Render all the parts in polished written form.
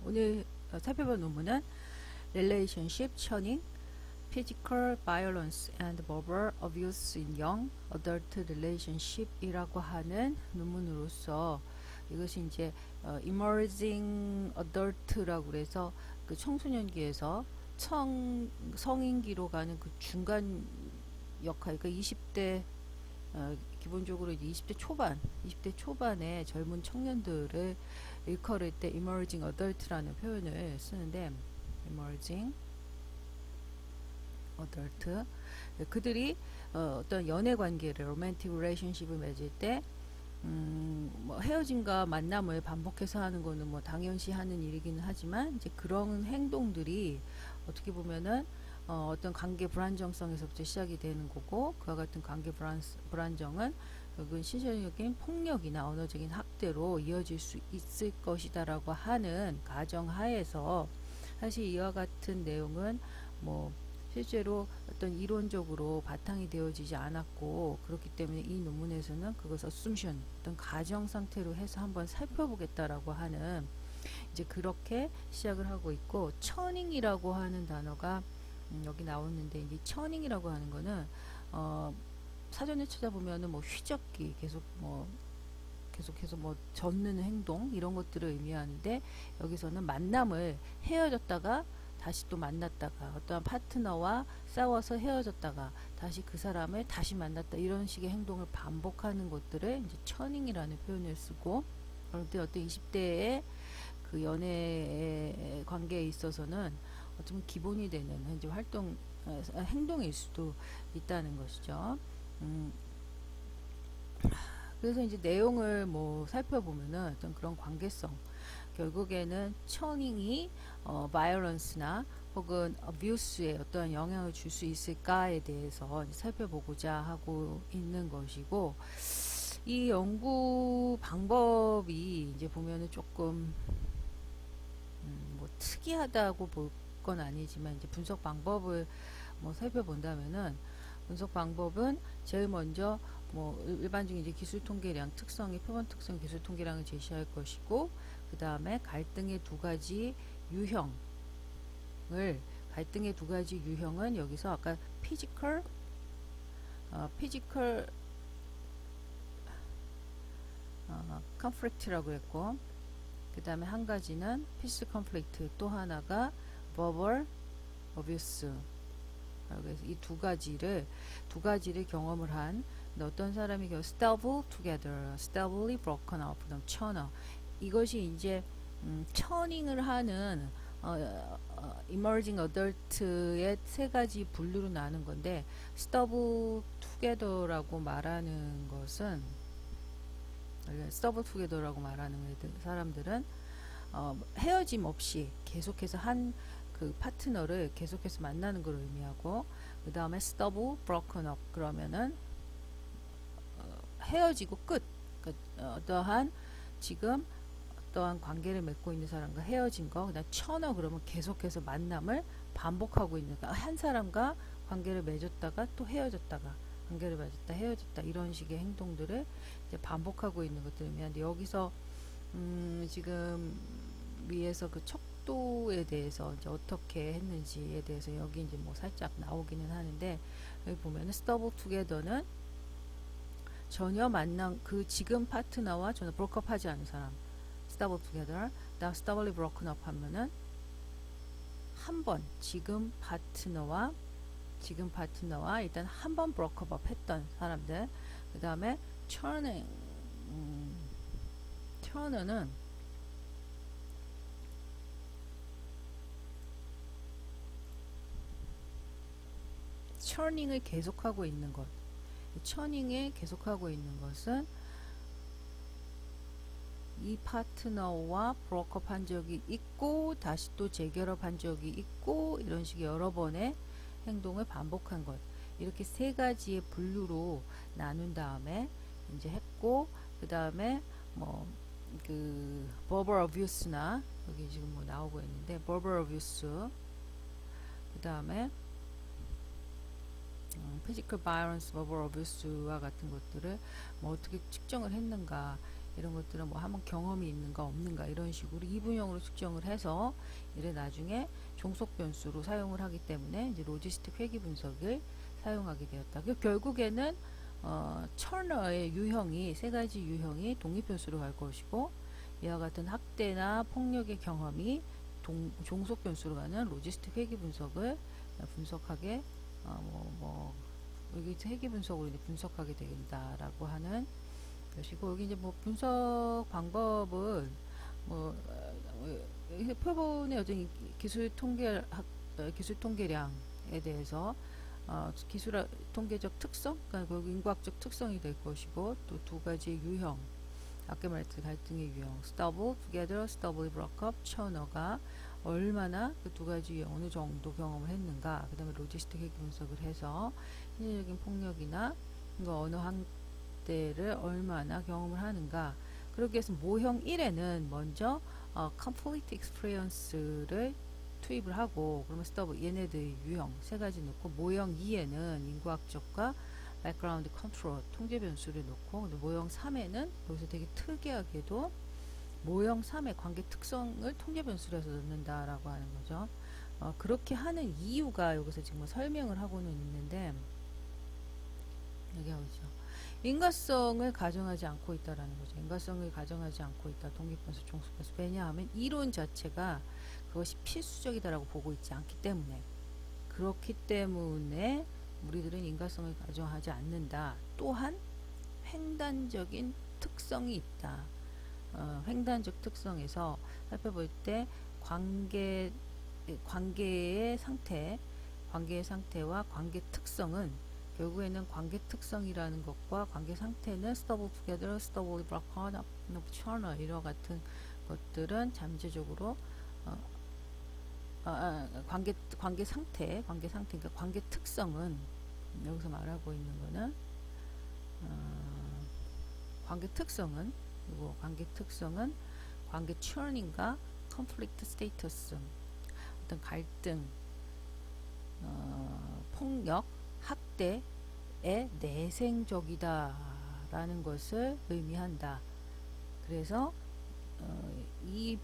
오늘 살펴볼 논문은 Relationship, Churning, Physical Violence and Verbal Abuse in Young Adult Relationship이라고 하는 논문으로서 이것이 이제 Emerging Adult라고 그래서 그 청소년기에서 성인기로 가는 그 중간 역할, 그러니까 20대 기본적으로 이제 20대 초반의 젊은 청년들을 일컬을 때 emerging adult라는 표현을 쓰는데 emerging adult 그들이 어떤 연애 관계를 romantic relationship을 맺을 때 뭐 헤어짐과 만남을 반복해서 하는 거는 뭐 당연시 하는 일이기는 하지만 이제 그런 행동들이 어떻게 보면은 어떤 관계 불안정성에서부터 시작이 되는 거고 그와 같은 관계 불안정은 결국은 신체적인 폭력이나 언어적인 학대로 이어질 수 있을 것이다라고 하는 가정하에서 사실 이와 같은 내용은 뭐 실제로 어떤 이론적으로 바탕이 되어지지 않았고 그렇기 때문에 이 논문에서는 그것을 assumption 어떤 가정 상태로 해서 한번 살펴보겠다라고 하는 이제 그렇게 시작을 하고 있고 처닝이라고 하는 단어가 여기 나오는데 이 처닝이라고 하는 거는 사전에 찾아보면은 뭐 휘젓기 계속해서 뭐 젓는 행동 이런 것들을 의미하는데 여기서는 만남을 헤어졌다가 다시 또 만났다가 어떠한 파트너와 싸워서 헤어졌다가 다시 그 사람을 다시 만났다 이런 식의 행동을 반복하는 것들을 이제 처닝이라는 표현을 쓰고 그런데 어떤 20대의 그 연애 관계에 있어서는 어쩌면 기본이 되는 현재 활동 행동일 수도 있다는 것이죠. 그래서 이제 내용을 뭐 살펴보면은 어떤 그런 관계성 결국에는 처닝이 violence나 혹은 abuse에 어떠한 영향을 줄 수 있을까에 대해서 살펴보고자 하고 있는 것이고 이 연구 방법이 이제 보면은 조금 뭐 특이하다고 볼 건 아니지만 이제 분석 방법을 뭐 살펴본다면은 분석 방법은 제일 먼저 뭐 일반적인 이제 기술 통계량 특성의 표본 특성 기술 통계량을 제시할 것이고 그 다음에 갈등의 두 가지 유형은 여기서 아까 피지컬 컨플릭트라고 했고 그 다음에 한 가지는 피스 컨플릭트 또 하나가 verbal abuse 그래서 이 두 가지를 경험을 한 어떤 사람이 stable together, stably broken up, 그다음 churner 이것이 이제 처닝을 하는 emerging adult의 세 가지 분류로 나눈 건데 stable together라고 말하는 것은 stable together라고 말하는 사람들은 헤어짐 없이 계속해서 그 파트너를 계속해서 만나는 걸 의미하고 그 다음에 stable broken up 그러면은 헤어지고 끝 어떠한 지금 어떠한 관계를 맺고 있는 사람과 헤어진 거 그다음 churner 그러면 계속해서 만남을 반복하고 있는 한 사람과 관계를 맺었다가 또 헤어졌다가 관계를 맺었다 헤어졌다 이런 식의 행동들을 이제 반복하고 있는 것들을 의미하는데 여기서 지금 위에서 그 척도에 대해서 이제 어떻게 했는지에 대해서 여기 이제 뭐 살짝 나오기는 하는데 여기 보면은 stable together는 전혀 만남 그 지금 파트너와 전혀 브로크업 하지 않은 사람 stable together 다음 stably broken up 하면은 한 번 지금 파트너와 일단 한 번 브로크업 했던 사람들 그 다음에 churning은 churning을 계속하고 있는 것 churning을 계속하고 있는 것은 이 파트너와 브로크업 한 적이 있고 다시 또 재결합 한 적이 있고 이런 식의 여러 번의 행동을 반복한 것 이렇게 세 가지의 분류로 나눈 다음에 이제 했고 그 다음에 뭐 그 verbal abuse나 여기 지금 뭐 나오고 있는데 verbal abuse 그 다음에 physical violence, verbal abuse와 같은 것들을 뭐 어떻게 측정을 했는가 이런 것들은 뭐 한번 경험이 있는가 없는가 이런 식으로 이분형으로 측정을 해서 이를 나중에 종속 변수로 사용을 하기 때문에 이제 로지스틱 회귀 분석을 사용하게 되었다. 결국에는 처너의 유형이 세 가지 유형이 독립 변수로 갈 것이고 이와 같은 학대나 폭력의 경험이 종속 변수로 가는 로지스틱 회귀 분석을 분석하게 여기 회귀 분석으로 이제 분석하게 된다라고 하는 것이고 여기 이제 뭐 분석 방법은 뭐 표본의 어떤 기술 통계량에 대해서 기술 통계적 특성, 그러니까 인과학적 특성이 될 것이고 또 두 가지 유형, 아까 말했던 갈등의 유형, stubble, together, stubble, broke up, 처너가 얼마나 그 두 가지 유형 어느 정도 경험을 했는가, 그 다음에 로지스틱 회귀 분석을 해서 인위적인 폭력이나 언어 학대를 얼마나 경험을 하는가. 그렇게 해서 모형 1에는 먼저 complete experience를 투입을 하고 그러면 stubble 얘네들 유형 세 가지 넣고 모형 2에는 인과학적과 background control 통제 변수를 넣고 모형 3에는 여기서 되게 특이하게도 모형 3의 관계 특성을 통제 변수로 해서 넣는다라고 하는 거죠. 그렇게 하는 이유가 여기서 지금 설명을 하고는 있는데 여기 하죠. 인과성을 가정하지 않고 있다라는 거죠. 인과성을 가정하지 않고 있다. 독립변수, 종속변수. 왜냐하면 이론 자체가 그것이 필수적이다라고 보고 있지 않기 때문에 그렇기 때문에 우리들은 인과성을 가정하지 않는다. 또한 횡단적인 특성이 있다. 횡단적 특성에서 살펴볼 때 관계의 상태와 관계 특성은 결국에는 관계 특성이라는 것과 관계 상태는 stable together, stable broken up, churner 이와 같은 것들은 잠재적으로 관계 상태, 그러니까 관계 특성은 여기서 말하고 있는 거는 관계 특성은 그리고 관계 churning과 conflict status 어떤 갈등, 폭력, 학대의 내생적이다라는 것을 의미한다. 그래서 이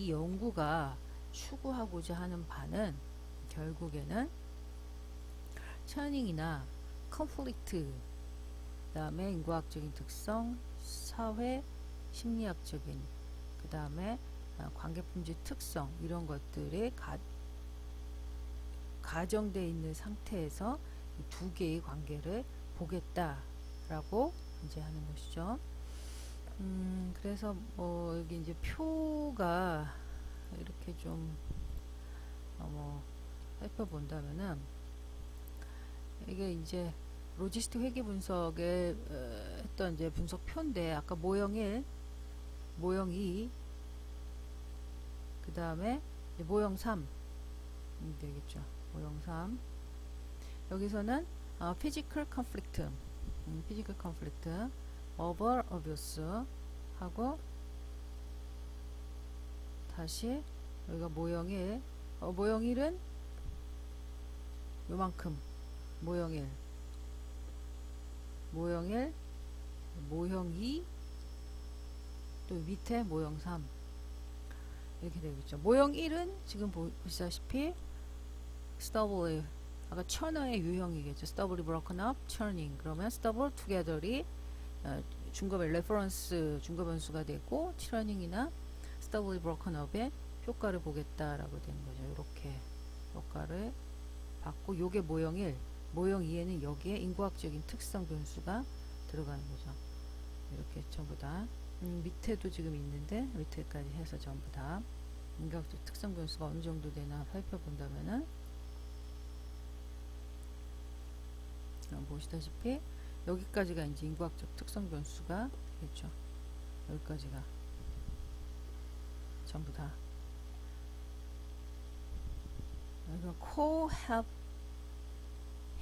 연구가 추구하고자 하는 바는 결국에는 churning이나 conflict, 그 다음에 인과학적인 특성, 사회 심리학적인, 그 다음에 관계품질 특성 이런 것들이 가정되어 있는 상태에서 이 두 개의 관계를 보겠다라고 이제 하는 것이죠. 그래서 여기 이제 표가 이렇게 좀 살펴본다면은 이게 이제 로지스틱 회귀 분석에 했던 이제 분석표인데 아까 모형 1, 모형 2, 그 다음에 모형 3 되겠죠. 모형 3 여기서는 physical conflict, verbal abuse 하고 다시 여기가 모형 1, 모형 1은 요만큼 모형 1, 모형 2, 또 밑에 모형 3 이렇게 되겠죠. 모형 1은 지금 보시다시피 stubble, 아까 churner의 유형이겠죠. stubble broken up, churning. 그러면 stubble together이 중급의 레퍼런스 중급 변수가 되고 churning이나 stubble broken up의 효과를 보겠다라고 되는 거죠. 이렇게 효과를 받고 요게 모형 1, 모형 2에는 여기에 인과학적인 특성 변수가 들어가는 거죠. 이렇게 전부 다 밑에도 지금 있는데 밑에까지 해서 전부 다 인과학적 특성 변수가 어느 정도 되나 살펴본다면은 보시다시피 여기까지가 이제 인과학적 특성 변수가 되겠죠. 여기까지가 전부 다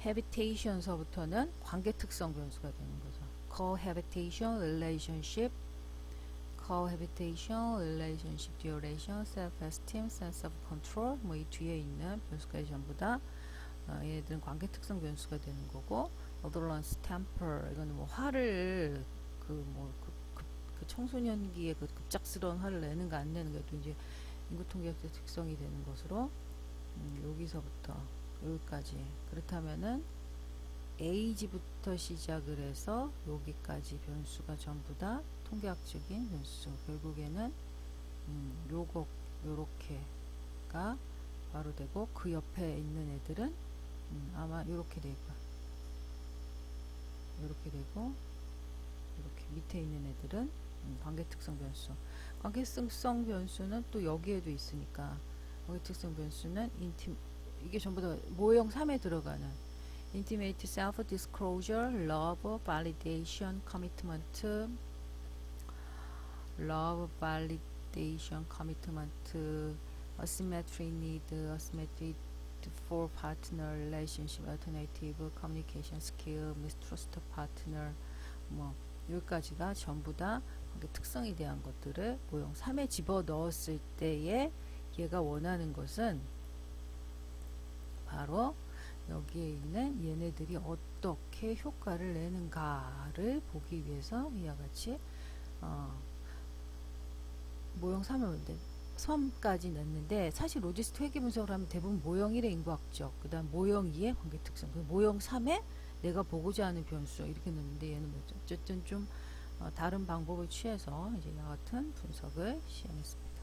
cohabitation서부터는 관계 특성 변수가 되는 거죠. cohabitation, relationship, duration, self-esteem, sense of control 뭐 이 뒤에 있는 변수까지 전부 다 얘네들은 관계 특성 변수가 되는 거고, tolerance, temper 이거는 뭐 화를 청소년기에 그 급작스러운 화를 내는가 안 내는가 또 이제 인구통계학적 특성이 되는 것으로 여기서부터 여기까지 그렇다면은 age부터 시작을 해서 여기까지 변수가 전부 다 통계학적인 변수. 결국에는 요렇게가 바로 되고 그 옆에 있는 애들은 아마 요렇게 되고 요렇게 되고 이렇게 밑에 있는 애들은 관계특성 변수. 관계특성 변수는 또 여기에도 있으니까 관계특성 변수는 이게 전부 다 모형 3에 들어가는 intimate self-disclosure, love, validation, commitment, love, validation, commitment, asymmetry need, asymmetry for partner relationship, alternative, communication skill, mistrust partner, 뭐 여기까지가 전부 다 특성에 대한 것들을 모형 3에 집어 넣었을 때에 얘가 원하는 것은 바로 여기에 있는 얘네들이 어떻게 효과를 내는가를 보기 위해서 이와 같이 모형 3을 섬까지 냈는데 사실 로지스트 회귀 분석을 하면 대부분 모형 1의 인과학적 그 다음 모형 2의 관계특성 모형 3에 내가 보고자 하는 변수 이렇게 넣는데 얘는 뭐죠? 어쨌든 좀 다른 방법을 취해서 이제 이와 같은 분석을 시행했습니다.